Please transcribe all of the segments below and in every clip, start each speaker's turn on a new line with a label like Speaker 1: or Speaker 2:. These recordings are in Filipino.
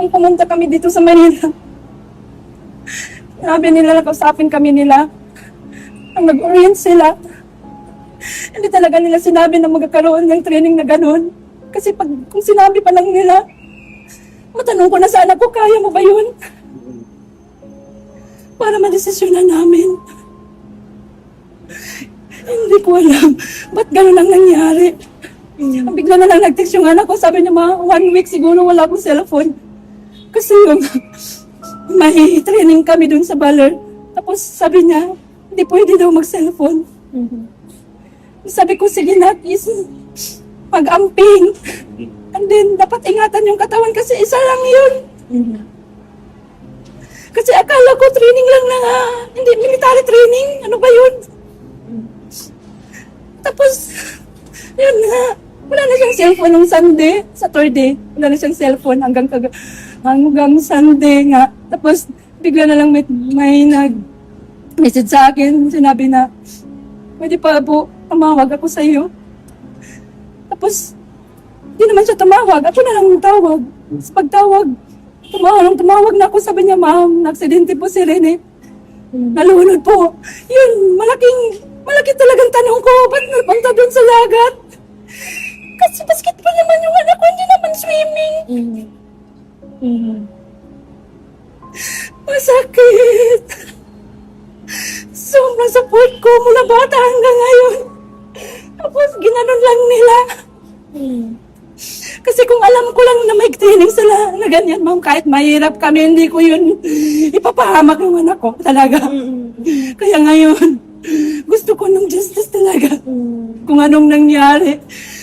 Speaker 1: Nung pumunta kami dito sa Manila, sabi nila, nakausapin kami nila. Ang nag-orient sila. Hindi talaga nila sinabi na magkakaroon ng training na ganun. Kasi kung sinabi pa lang nila, matanong ko na sa anak ko, kaya mo ba yun? Para madesisyonan namin. Hindi ko alam, ba't ganun ang nangyari? Bigla na lang nag-text yung anak ko, sabi niya, 1 week siguro wala akong cellphone. Kasi yung may training kami dun sa Baler. Tapos sabi niya, hindi pwede daw mag-cellphone. Sabi ko, sige na, is mag-amping. And then, dapat ingatan yung katawan kasi isa lang yun. Kasi akala ko training lang na nga, hindi military training. Ano ba yun? Tapos, yun nga, wala na siyang cellphone nung Sunday, Saturday. Wala na siyang cellphone hanggang Sunday nga. Tapos, bigla na lang may nag-message sa akin. Sinabi na, pwede pa po, tumawag ako sa iyo. Tapos, hindi naman siya tumawag. Ako na lang tawag. Sa pagtawag, tumawag na ako. Sabi niya, ma'am, na-aksidente po si Rene. Nalunod po. Yun, malaki talagang tanong ko. Ba't napunta doon sa lagat? Kasi basketball naman yung anak ko, hindi naman swimming. Masakit. Sobrang support ko mula bata hanggang ngayon. Tapos ginanon lang nila. Kasi kung alam ko lang na may training sila na ganyan, ma'am, kahit mahirap kami, hindi ko yun ipapahamak ng anak ko talaga. Kaya ngayon, gusto ko ng justice talaga. Kung anong nangyari.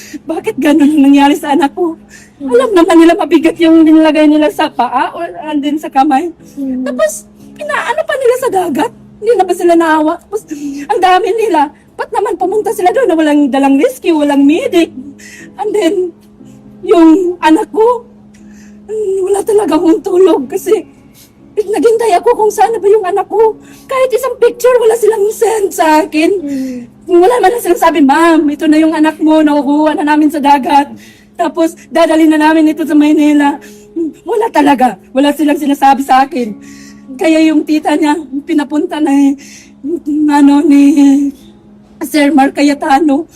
Speaker 1: Bakit ganun ang nangyari sa anak ko? Alam naman nila mabigat yung nilagay nila sa paa o andin sa kamay. Tapos, pinaano pa nila sa dagat. Hindi na ba sila naawa? Tapos, ang dami nila. Ba't naman pumunta sila doon na walang dalang rescue, walang medic? And then, yung anak ko, wala talaga akong tulog kasi naghintay ako kung saan na ba yung anak ko. Kahit isang picture, wala silang send sa akin. Wala man na silang sabi, ma'am, ito na yung anak mo, nakukuha na namin sa dagat. Tapos, dadalhin na namin ito sa Maynila. Wala talaga. Wala silang sinasabi sa akin. Kaya yung tita niya, pinapunta na ni Sir Mark Cayetano.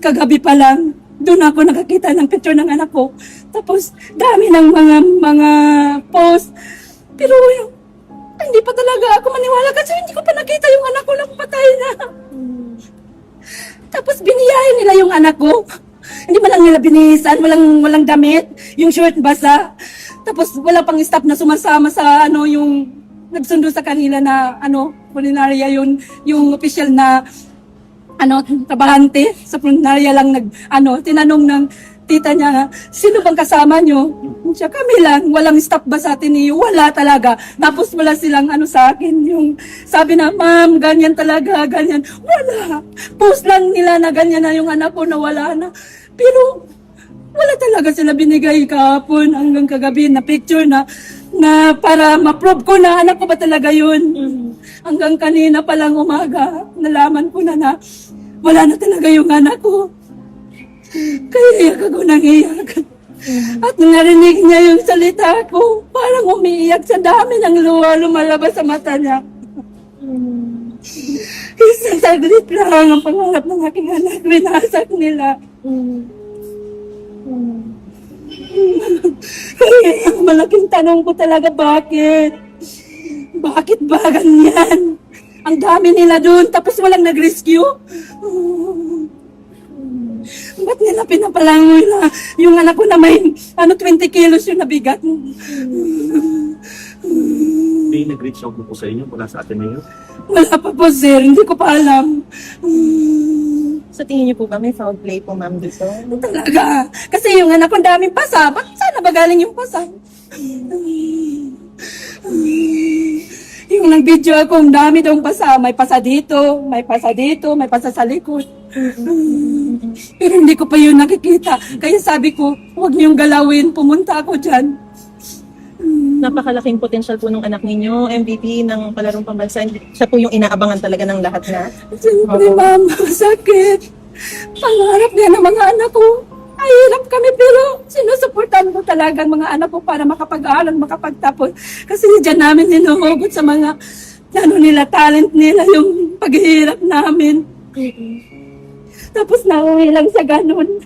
Speaker 1: Kagabi pa lang, doon ako nakakita ng picture ng anak ko. Tapos, dami ng mga post. Pero hindi pa talaga ako maniwala kasi hindi ko pa nakita yung anak ko na patay na. Tapos, biniyahin nila yung anak ko. Hindi man lang nila binihisan, walang damit, yung short basa. Tapos wala pang staff na sumasama sa yung nagsundo sa kanila na pulinarya yung official na trabahante sa pulinarya lang tinanong ng tita niya, sino bang kasama nyo? Siya, kami lang, walang staff ba sa atin niyo? Wala talaga. Tapos wala silang sa akin, yung sabi na, ma'am, ganyan talaga, ganyan. Wala. Post lang nila na ganyan na yung anak ko na wala na. Pero, wala talaga sila binigay kahapon hanggang kagabi na picture na para ma-prove ko na anak ko ba talaga yun. Hanggang kanina palang umaga, nalaman ko na wala na talaga yung anak ko. Kaya iyak ako nang iyak. At narinig niya yung salita ko, parang umiiyak sa dami ng luha lumalabas sa mata niya. Isang saglit lang ang pangarap ng aking anak, winasak nila. Kaya ang malaking tanong ko talaga, bakit? Bakit ba ganyan? Ang dami nila doon, tapos walang nag-rescue? Ba't nila pinapalangoy na yung anak ko na may 20 kilos yung nabigat?
Speaker 2: May nag-reach out po sa inyo mula sa atin ngayon?
Speaker 1: Wala pa po, sir. Hindi ko pa alam.
Speaker 3: Sa tingin niyo po ba may foul play po, ma'am, dito?
Speaker 1: Talaga. Kasi yung anak ko daming pasa. Ba't sana ba galing yung pasa? Yung nag-video ako, ang dami daw pasa. May pasa dito, may pasa dito, may pasa sa likod. Pero hindi ko pa yun nakikita. Kaya sabi ko, huwag niyong galawin. Pumunta ako dyan.
Speaker 3: Napakalaking potensyal po ng anak ninyo, MVP ng palarong pambansa. Siya po yung inaabangan talaga ng lahat na.
Speaker 1: Siyempre, ma'am, sakit. Pangarap niya ng mga anak ko. Mahirap kami pero sinusuportahan ko talaga ang mga anak ko para makapag-aaral, makapagtapos. Kasi dyan namin hinuhugot sa mga nila, talent nila, yung paghihirap namin. Tapos nauwi lang sa ganun.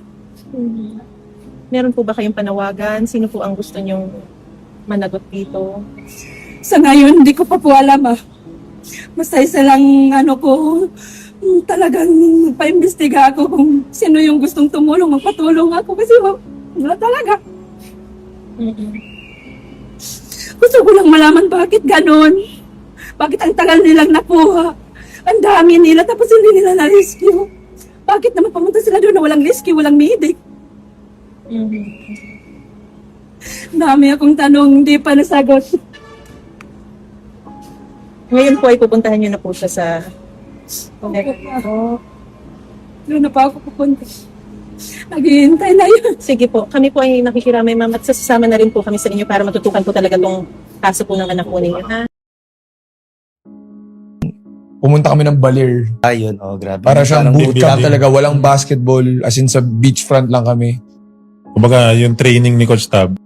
Speaker 3: Meron po ba kayong panawagan? Sino po ang gusto nyong managot dito?
Speaker 1: Sa ngayon, hindi ko pa po alam Basta isa lang talagang pa-imbestiga ako kung sino yung gustong tumulong, magpatulong ako kasi wala talaga. Gusto ko lang malaman bakit ganun. Bakit ang tagal nilang nakuha. Ang dami nila tapos hindi nila na-rescue. Bakit naman pumunta sila doon na walang rescue, walang medic? Dami akong tanong, hindi pa nasagot.
Speaker 3: Ngayon po ay pupuntahan nyo na po siya sa...
Speaker 1: Doon na pa ako pupunta. Naghihintay na yun.
Speaker 3: Sige po, kami po ay nakikiramay ma'am at sasama na rin po kami sa inyo para matutukan po talaga tong kaso po ng anak po ninyo. Ha?
Speaker 4: Pumunta kami ng Baler.
Speaker 5: Ayun, grabe.
Speaker 4: Para siyang
Speaker 5: Parang
Speaker 4: bootcamp
Speaker 2: building.
Speaker 4: talaga. Walang basketball. As in sa beachfront lang kami.
Speaker 2: Kumbaga, yung training ni Coach Tab.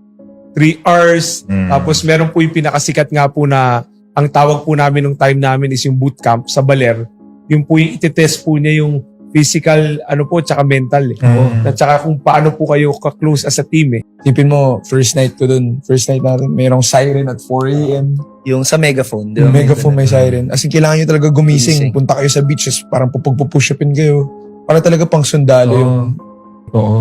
Speaker 6: 3 hours.
Speaker 2: Mm.
Speaker 6: Tapos meron po yung pinakasikat nga po na ang tawag po namin nung time namin is yung bootcamp sa Baler. Yung po yung itetest po niya yung physical, tsaka mental eh. At saka kung paano po kayo ka-close as a team eh.
Speaker 4: Tipin mo, first night ko dun. First night natin, mayroong siren at 4 a.m.
Speaker 5: Yung sa megaphone, di
Speaker 4: Yung
Speaker 5: ba?
Speaker 4: megaphone may siren. As in, kailangan nyo talaga gumising.
Speaker 5: Gumising.
Speaker 4: Punta kayo sa beach, just parang pupush upin kayo. Para talaga pang sundalo yung...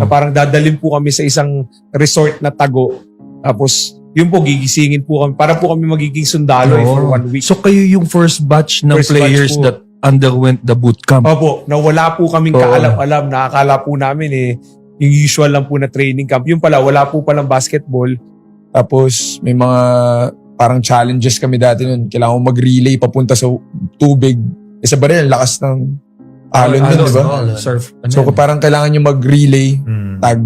Speaker 6: Na parang dadalhin po kami sa isang resort na tago. Tapos, yun po, gigisingin po kami. Para po kami magiging sundalo for 1 week.
Speaker 7: So kayo yung first batch ng
Speaker 6: First
Speaker 7: players
Speaker 6: batch po.
Speaker 7: that underwent the bootcamp.
Speaker 6: Opo, na wala po kaming
Speaker 7: Oo.
Speaker 6: kaalam-alam. Nakakala po namin yung usual lang po na training camp. Yung pala, wala po palang basketball.
Speaker 4: Tapos, may mga parang challenges kami dati nun. Kailangan ko mag-relay papunta sa tubig. Sa baril, ang lakas ng alon nun, di ba?
Speaker 7: Surf.
Speaker 4: So, parang kailangan nyo mag-relay, tag.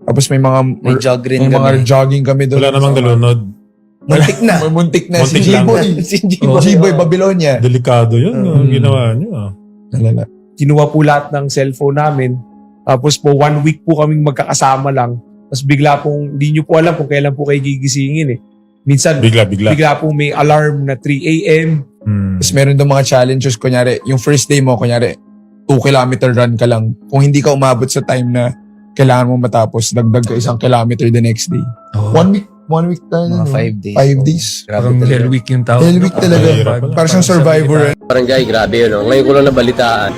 Speaker 4: Tapos may mga
Speaker 5: May jog rin
Speaker 4: may mga
Speaker 5: kami.
Speaker 4: jogging kami doon.
Speaker 2: Wala namang dalunod.
Speaker 5: Muntik na.
Speaker 4: May muntik na. Si
Speaker 2: Muntik lang.
Speaker 4: G-Boy.
Speaker 5: Si
Speaker 7: Oh.
Speaker 4: G-Boy, Babylonia.
Speaker 2: Delikado yun. Ang ginawa nyo.
Speaker 4: Nalala.
Speaker 6: Kinuha po lahat ng cellphone namin. Tapos po, 1 week po kaming magkakasama lang. Tapos bigla pong, hindi nyo po alam kung kailan po kayo gigisingin eh. Minsan,
Speaker 2: Bigla.
Speaker 6: bigla pong may alarm na 3 a.m.
Speaker 4: Tapos meron doon mga challenges. Kunyari, yung first day mo, kunyari, 2-kilometer run ka lang. Kung hindi ka umabot sa time na kailangan mo matapos, dagdag ka 1 kilometer the next day.
Speaker 7: Oh.
Speaker 4: 1 week tayo.
Speaker 5: Mga 5 days.
Speaker 4: 5 days.
Speaker 5: Grabe
Speaker 7: Parang
Speaker 5: talaga.
Speaker 7: hell week yung tao.
Speaker 4: Hell week talaga.
Speaker 2: Mahirap pala.
Speaker 4: Para siyang survivor.
Speaker 8: Barangay, grabe yun. Ngayon ko lang nabalitaan.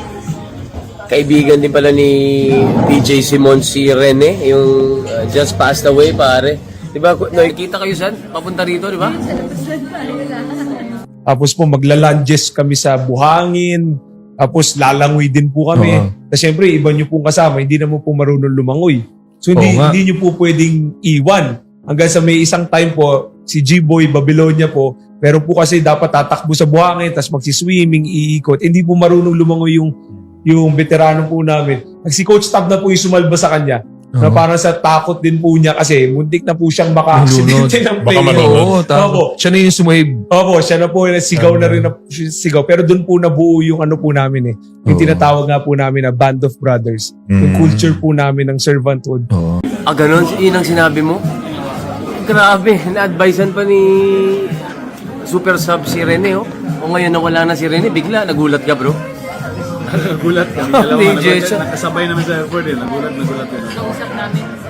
Speaker 8: Kaibigan din pala ni DJ Simon si Rene, yung just passed away, pare. Di ba, nakikita kayo saan? Papunta rito, di ba?
Speaker 6: Tapos po, magla-lunges kami sa buhangin. Tapos lalangoy din po kami.
Speaker 7: Oo.
Speaker 6: Tapos syempre, iba nyo pong kasama, hindi naman po marunong lumangoy. So
Speaker 7: Oo nga.
Speaker 6: hindi nyo po pwedeng iwan. Hanggang sa may isang time po, si G-Boy, Babylonia po, pero po kasi dapat tatakbo sa buhangin, tapos magsiswimming, iikot. Hindi po marunong lumangoy yung veterano po namin. Si Coach Tab na po yung sumalba sa kanya. Na
Speaker 7: Oo.
Speaker 6: parang sa takot din po niya kasi muntik na po siyang maka-aksidente ng
Speaker 2: Baka
Speaker 6: plane.
Speaker 2: malunod.
Speaker 7: Oo, tama.
Speaker 6: Opo.
Speaker 7: Siya na yung sumave.
Speaker 6: Opo, siya na po, sigaw na rin na sigaw. Pero doon po nabuo yung ano po namin eh. Yung
Speaker 7: Oo.
Speaker 6: tinatawag nga po namin na Band of Brothers. Yung culture po namin ng servanthood.
Speaker 7: Oo.
Speaker 8: Ah, ganun? Yun ang sinabi mo? Grabe, na-advisean pa ni Super Sub si Rene, oh. O ngayon nawala na si Rene, bigla, nagulat ka, bro.
Speaker 2: Nagulat kami.
Speaker 8: Ni Jason.
Speaker 2: Nakasabay namin sa airport eh. Nagulat kami.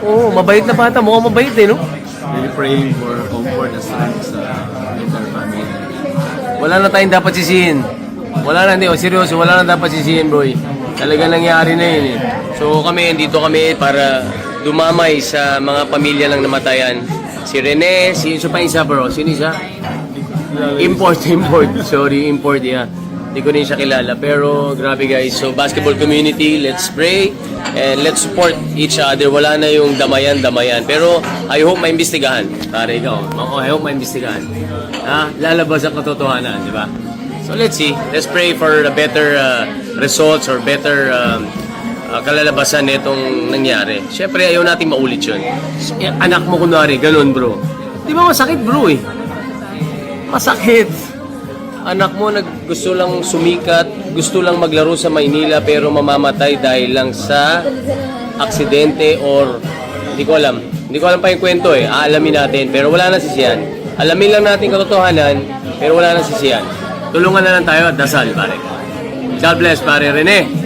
Speaker 8: Oo, mabait na bata. Mukhang mabait eh, no?
Speaker 2: Really praying for comfort and strength sa entire family.
Speaker 8: Wala na tayong dapat sisihin. Wala na, hindi. O, seryoso, wala na dapat sisihin, bro. Talaga nangyari na yun eh. So kami, dito kami para dumamay sa mga pamilya lang namatayan. Si Rene, si pa isa, bro. Sino isa? Import. Sorry, import, yeah. Hindi ko rin siya kilala. Pero grabe guys. So basketball community, let's pray and let's support each other. Wala na yung damayan. Pero I hope maimbestigahan. Pare ikaw. I hope maimbestigahan. Lalabas ang katotohanan, di ba? So let's see. Let's pray for the better results or better kalalabasan nitong nangyari. Siyempre ayaw natin maulit yun. Anak mo kunwari, ganun bro. Di ba masakit bro eh? Masakit. Anak mo gusto lang sumikat, gusto lang maglaro sa Maynila pero mamamatay dahil lang sa aksidente or hindi ko alam. Hindi ko alam pa yung kwento eh. Aalamin natin pero wala nang sisiyan. Alamin lang natin katotohanan pero wala nang sisiyan. Tulungan na lang tayo at dasal, pare. God bless, pare Rene.